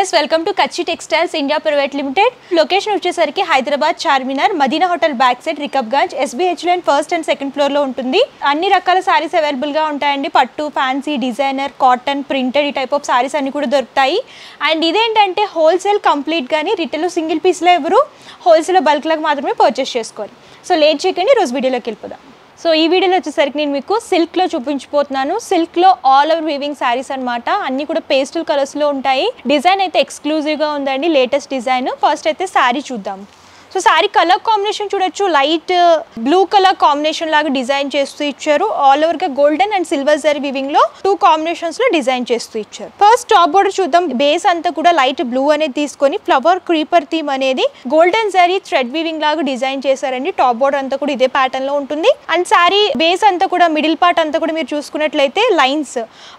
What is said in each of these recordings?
Viewers welcome to Kachchi textiles India private limited. Location వచ్చేసరికి Hyderabad Charminar Madina hotel back side Rikabganj SBH line first and second floor లో ఉంటుంది. అన్ని రకాల sarees available గా ఉంటాయండి. పట్టు, ఫ్యాన్సీ, డిజైనర్, కాటన్, ప్రింటెడ్ ఈ టైప్ ఆఫ్ సారీస్ అన్ని కూడా దొరుకుతాయి. అండ్ ఇదేంటంటే హోల్సేల్ కంప్లీట్ గానీ రిటైల్ సింగిల్ పీస్ లో ఎవరు హోల్సేల్ బల్క్ లాగా మాత్రమే పర్చేస్ చేసుకోవాలి. సో లేట్ చేయకండి, రోజు వీడియోలోకి వెళ్ళిపోదాం. సో ఈ వీడియోలో వచ్చేసరికి నేను మీకు సిల్క్లో చూపించిపోతున్నాను. సిల్క్లో ఆల్ ఓవర్ వీవింగ్ శారీస్ అనమాట. అన్నీ కూడా పేస్టల్ కలర్స్లో ఉంటాయి. డిజైన్ అయితే ఎక్స్క్లూజివ్గా ఉందండి, లేటెస్ట్ డిజైన్. ఫస్ట్ అయితే శారీ చూద్దాం. సో శారీ కలర్ కాంబినేషన్ చూడొచ్చు, లైట్ బ్లూ కలర్ కాంబినేషన్ లాగా డిజైన్ చేస్తూ ఇచ్చారు. ఆల్ ఓవర్ గా golden and silver zari weaving లో 2 కాంబినేషన్స్ లో డిజైన్ చేస్తూ ఇచ్చారు. ఫస్ట్ టాప్ బోర్డర్ చూద్దాం. బేస్ అంతా కూడా లైట్ బ్లూ అనేది తీసుకొని ఫ్లవర్ క్రీపర్ థీమ్ అనేది గోల్డెన్ జరీ థ్రెడ్ వీవింగ్ లాగా డిజైన్ చేశారండి. టాప్ బోర్డర్ అంతా కూడా ఇదే ప్యాటర్న్ లో ఉంటుంది. అండ్ శారీ బేస్ అంతా కూడా మిడిల్ పార్ట్ అంతా కూడా మీరు చూసుకున్నట్లయితే లైన్స్,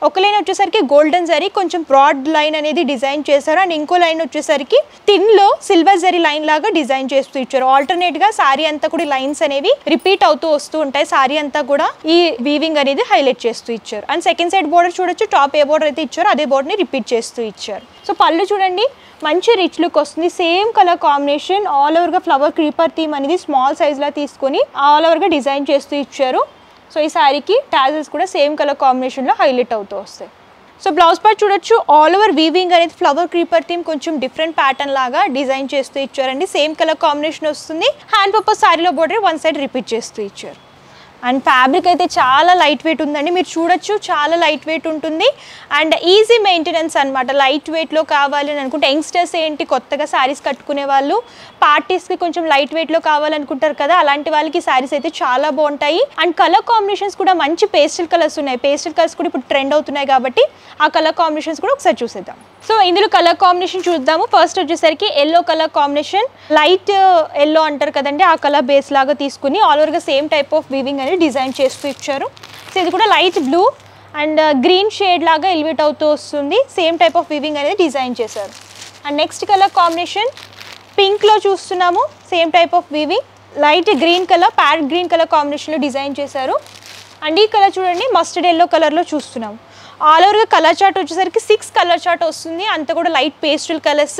ఒక లైన్ వచ్చేసరికి గోల్డెన్ జరీ కొంచెం బ్రాడ్ లైన్ అనేది డిజైన్ చేశారు. అండ్ ఇంకో లైన్ వచ్చేసరికి థిన్ లో సిల్వర్ జరీ లైన్ లాగా డిజైన్ చేస్తూ ఇచ్చారు. ఆల్టర్నేట్ గా సారీ అంతా కూడా లైన్స్ అనేవి రిపీట్ అవుతూ వస్తూ ఉంటాయి. సారీ అంతా కూడా ఈ వీవింగ్ అనేది హైలైట్ చేస్తూ ఇచ్చారు. అండ్ సెకండ్ సైడ్ బోర్డర్ చూడొచ్చు, టాప్ ఏ బోర్డర్ అయితే ఇచ్చారో అదే బోర్డర్ ని రిపీట్ చేస్తూ ఇచ్చారు. సో పళ్ళు చూడండి, మంచి రిచ్ లుక్ వస్తుంది. Same colour combination, all over గా ఫ్లవర్ క్రీపర్ థీమ్ అనేది స్మాల్ సైజ్ లా తీసుకొని ఆల్ ఓవర్ గా డిజైన్ చేస్తూ ఇచ్చారు. సో ఈ సారీకి టాజల్స్ కూడా సేమ్ కలర్ కాంబినేషన్ లో హైలైట్ అవుతూ వస్తాయి. సో బ్లౌజ్ పార్ట్ చూడొచ్చు, ఆల్ ఓవర్ వీవింగ్ అనేది ఫ్లవర్ క్రీపర్ థీమ్ కొంచెం డిఫరెంట్ ప్యాటర్న్ లాగా డిజైన్ చేస్తూ ఇచ్చారండి. సేమ్ కలర్ కాంబినేషన్ వస్తుంది. హ్యాండ్ పర్పస్ సారీలో బోర్డర్ వన్ సైడ్ రిపీట్ చేస్తూ ఇచ్చారు. అండ్ ఫ్యాబ్రిక్ అయితే చాలా లైట్ వెయిట్ ఉందండి. మీరు చూడొచ్చు, చాలా లైట్ వెయిట్ ఉంటుంది. అండ్ ఈజీ మెయింటెనెన్స్ అనమాట. లైట్ వెయిట్లో కావాలి అని అనుకుంటే యంగ్స్టర్స్ ఏంటి కొత్తగా శారీస్ కట్టుకునే వాళ్ళు పార్టీస్కి కొంచెం లైట్ వెయిట్లో కావాలనుకుంటారు కదా, అలాంటి వాళ్ళకి శారీస్ అయితే చాలా బాగుంటాయి. అండ్ కలర్ కాంబినేషన్స్ కూడా మంచి పేస్టల్ కలర్స్ ఉన్నాయి. పేస్టల్ కలర్స్ కూడా ఇప్పుడు ట్రెండ్ అవుతున్నాయి కాబట్టి ఆ కలర్ కాంబినేషన్స్ కూడా ఒకసారి చూసేద్దాం. సో ఇందులో కలర్ కాంబినేషన్ చూద్దాము. ఫస్ట్ వచ్చేసరికి yellow colour combination, light yellow అంటారు కదండి, ఆ కలర్ బేస్ లాగా తీసుకుని ఆల్ ఓవర్గా సేమ్ టైప్ ఆఫ్ వీవింగ్ అనేది డిజైన్ చేస్తూ ఇచ్చారు. సో ఇది కూడా light blue and green shade లాగా ఎలివేట్ అవుతూ వస్తుంది. సేమ్ టైప్ ఆఫ్ వీవింగ్ అనేది డిజైన్ చేశారు. అండ్ నెక్స్ట్ కలర్ కాంబినేషన్ పింక్లో చూస్తున్నాము. Same type of weaving, light green colour, parrot green colour కాంబినేషన్లో డిజైన్ చేశారు. అండ్ ఈ కలర్ చూడండి, మస్టర్డ్ ఎల్లో కలర్లో చూస్తున్నాము. ఆల్ ఓవర్గా కలర్ చార్ట్ వచ్చేసరికి 6 కలర్ చార్ట్ వస్తుంది. అంతా కూడా లైట్ పేస్టల్ కలర్స్.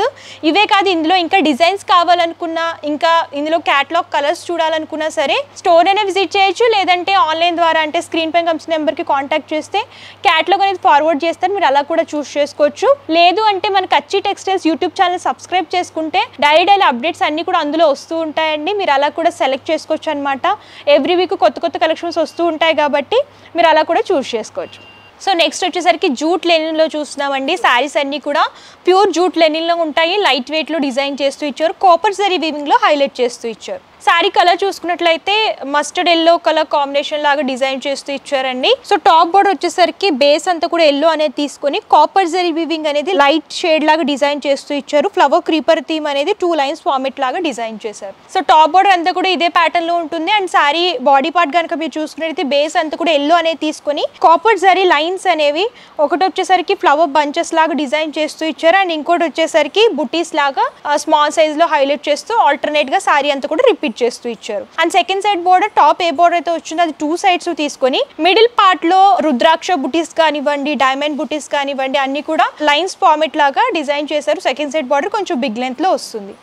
ఇవే కాదు, ఇందులో ఇంకా డిజైన్స్ కావాలనుకున్నా, ఇంకా ఇందులో క్యాటలాగ్ కలర్స్ చూడాలనుకున్నా సరే స్టోర్ అనేది విజిట్ చేయొచ్చు. లేదంటే ఆన్లైన్ ద్వారా అంటే స్క్రీన్ పైన కనిపిస్తున్న నెంబర్కి కాంటాక్ట్ చేస్తే క్యాటలాగ్ అనేది ఫార్వర్డ్ చేస్తారు. మీరు అలా కూడా చూస్ చేసుకోవచ్చు. లేదు అంటే మన కచ్చి టెక్స్టైల్స్ యూట్యూబ్ ఛానల్ సబ్స్క్రైబ్ చేసుకుంటే డైలీ అప్డేట్స్ అన్నీ కూడా అందులో వస్తూ ఉంటాయండి. మీరు అలా కూడా సెలెక్ట్ చేసుకోవచ్చు అనమాట. ఎవ్రీ వీక్ కొత్త కొత్త కలెక్షన్స్ వస్తూ ఉంటాయి కాబట్టి మీరు అలా కూడా చూస్ చేసుకోవచ్చు. సో నెక్స్ట్ వచ్చేసరికి జూట్ లెనిన్లో చూస్తున్నామండి. శారీస్ అన్నీ కూడా ప్యూర్ జూట్ లెనిన్లో ఉంటాయి. లైట్ వెయిట్లో డిజైన్ చేస్తూ ఇచ్చారు. కాపర్ జరీ వీవింగ్లో హైలైట్ చేస్తూ ఇచ్చారు. శారీ కలర్ చూసుకున్నట్లయితే మస్టర్డ్ ఎల్లో కలర్ కాంబినేషన్ లాగా డిజైన్ చేస్తూ ఇచ్చారండి. సో టాప్ బోర్డర్ వచ్చేసరికి బేస్ అంతా కూడా ఎల్లో అనేది తీసుకొని కాపర్ జరీ వీవింగ్ అనేది లైట్ షేడ్ లాగా డిజైన్ చేస్తూ ఇచ్చారు. ఫ్లవర్ క్రీపర్ థీమ్ అనేది 2 లైన్స్ ఫార్మెట్ లాగా డిజైన్ చేశారు. సో టాప్ బోర్డర్ అంతా కూడా ఇదే ప్యాటర్న్ లో ఉంటుంది. అండ్ శారీ బాడీ పార్ట్ కనుక మీరు చూసుకున్నట్లయితే బేస్ అంతా కూడా ఎల్లో అనేది తీసుకొని కాపర్ జరీ లైన్స్ అనేవి ఒకటి వచ్చేసరికి ఫ్లవర్ బంచెస్ లాగా డిజైన్ చేస్తూ ఇచ్చారు. అండ్ ఇంకోటి వచ్చేసరికి బుటీస్ లాగా స్మాల్ సైజ్ లో హైలైట్ చేస్తూ ఆల్టర్నేట్ గా శారీ అంతా కూడా రిపీట్ చేస్తూ ఇచ్చారు. And second side border top A border అయితే వచ్చిందో అది 2 సైడ్స్ తీసుకొని మిడిల్ పార్ట్ లో రుద్రాక్ష బుటీస్ కానివ్వండి, డైమండ్ బుటీస్ కానివ్వండి, అన్ని కూడా లైన్స్ ఫార్మెట్ లాగా డిజైన్ చేశారు. సెకండ్ సైడ్ బోర్డర్ కొంచెం బిగ్ లెంత్ లో వస్తుంది.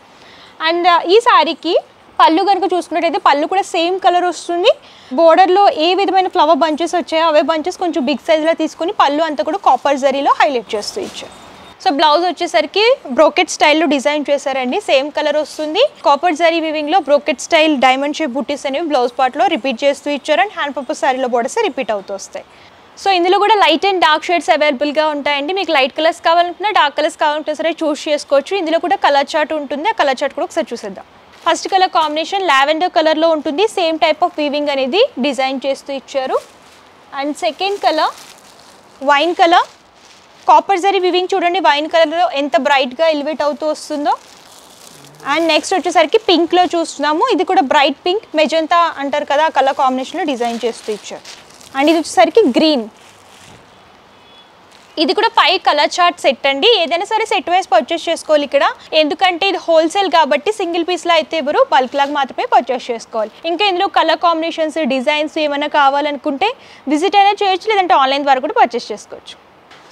అండ్ ఈ శారీకి పళ్ళు కనుక చూసుకున్నట్టయితే పళ్ళు కూడా సేమ్ కలర్ వస్తుంది. బోర్డర్లో ఏ విధమైన ఫ్లవర్ బంచెస్ వచ్చాయో అవే బంచెస్ కొంచెం బిగ్ సైజ్లో తీసుకొని పళ్ళు అంతా కూడా కాపర్ జరీలో హైలైట్ చేస్తూ ఇచ్చారు. సో బ్లౌజ్ వచ్చేసరికి బ్రోకెట్ స్టైల్లో డిజైన్ చేశారండి. సేమ్ కలర్ వస్తుంది. కాపర్ జరీ వీవింగ్ లో బ్రోకెట్ స్టైల్ డైమండ్ షేప్ బుటీస్ అనేవి బ్లౌజ్ పార్ట్ లో రిపీట్ చేస్తూ ఇచ్చారు. అండ్ హ్యాండ్ పర్పస్ సారీలో బోర్డర్స్ రిపీట్ అవుతూ వస్తాయి. సో ఇందులో కూడా లైట్ అండ్ డార్క్ షేడ్స్ అవైలబుల్గా ఉంటాయండి. మీకు లైట్ కలర్స్ కావాలనుకున్నా, డార్క్ కలర్స్ కావాలంటే సరే చూస్ చేసుకోవచ్చు. ఇందులో కూడా కలర్ చార్ట్ ఉంటుంది. ఆ కలర్ చార్ట్ కూడా ఒకసారి చూసేద్దాం. ఫస్ట్ కలర్ కాంబినేషన్ లావెండర్ కలర్లో ఉంటుంది. సేమ్ టైప్ ఆఫ్ వీవింగ్ అనేది డిజైన్ చేస్తూ ఇచ్చారు. And second colour wine colour, copper జరీ వీవింగ్ చూడండి వైన్ కలర్లో ఎంత బ్రైట్గా ఎలివేట్ అవుతూ వస్తుందో. అండ్ నెక్స్ట్ వచ్చేసరికి పింక్లో చూస్తున్నాము. ఇది కూడా బ్రైట్ పింక్, మెజంతా అంటారు కదా, ఆ కలర్ కాంబినేషన్లో డిజైన్ చేస్తూ ఇచ్చారు. అండ్ ఇది వచ్చేసరికి గ్రీన్. ఇది కూడా 5 కలర్ చార్ట్ సెట్ అండి. ఏదైనా సరే సెట్ వైస్ పర్చేస్ చేసుకోవాలి ఇక్కడ, ఎందుకంటే ఇది హోల్సేల్ కాబట్టి సింగిల్ పీస్లో అయితే ఎవరు బల్క్ లాగా మాత్రమే పర్చేస్ చేసుకోవాలి. ఇంకా ఇందులో కలర్ కాంబినేషన్స్, డిజైన్స్ ఏమైనా కావాలనుకుంటే విజిట్ అయినా చేయొచ్చు, లేదంటే ఆన్లైన్ ద్వారా కూడా పర్చేస్ చేసుకోవచ్చు.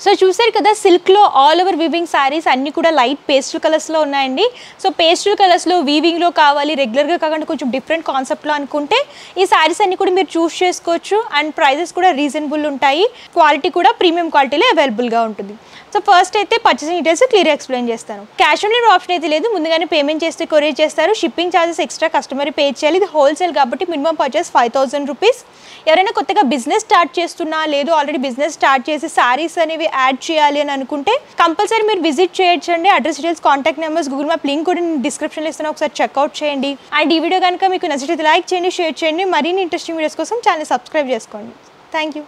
సో చూసారు కదా, సిల్క్లో ఆల్ ఓవర్ వీవింగ్ శారీస్ అన్నీ కూడా లైట్ పేస్టల్ కలర్స్లో ఉన్నాయండి. సో పేస్టల్ కలర్స్లో వీవింగ్లో కావాలి, రెగ్యులర్గా కాకుండా కొంచెం డిఫరెంట్ కాన్సెప్ట్లో అనుకుంటే ఈ శారీస్ అన్నీ కూడా మీరు చూస్ చేసుకోవచ్చు. అండ్ ప్రైజెస్ కూడా రీజనబుల్ ఉంటాయి, క్వాలిటీ కూడా ప్రీమియం క్వాలిటీలో అవైలబుల్గా ఉంటుంది. సో ఫస్ట్ అయితే పర్చేసింగ్ డీటెయిల్స్ క్లియర్గా ఎక్స్ప్లెయిన్ చేస్తాను. క్యాష్ ఆన్ డెలివరీ ఆప్షన్ అయితే లేదు, ముందుగానే పేమెంట్ చేస్తే కొరియర్ చేస్తారు. Shipping charges extra customer pay చేయాలి. ఇది హోల్సేల్ కాబట్టి మినిమం పర్చేస్ 5000 రూపీస్. ఎవరైనా కొత్తగా బిజినెస్ స్టార్ట్ చేస్తున్నా, లేదు ఆల్రెడీ బిజినెస్ స్టార్ట్ చేసి శారీస్ అనేవి యాడ్ చేయాలి అని అనుకుంటే కంపల్సరీ మీరు విజిట్ చేయొచ్చండి. Address details, contact numbers, Google map link కూడా నేను డిస్క్రిప్షన్లో ఇస్తాను, ఒకసారి చెక్అవుట్ చేయండి. అండ్ ఈ వీడియో కనుక మీకు నచ్చితే లైక్ చేయండి, షేర్ చేయండి. మరిన్ని ఇంట్రెస్టింగ్ వీడియోస్ కోసం ఛానల్ సబ్స్క్రైబ్ చేసుకోండి. Thank you.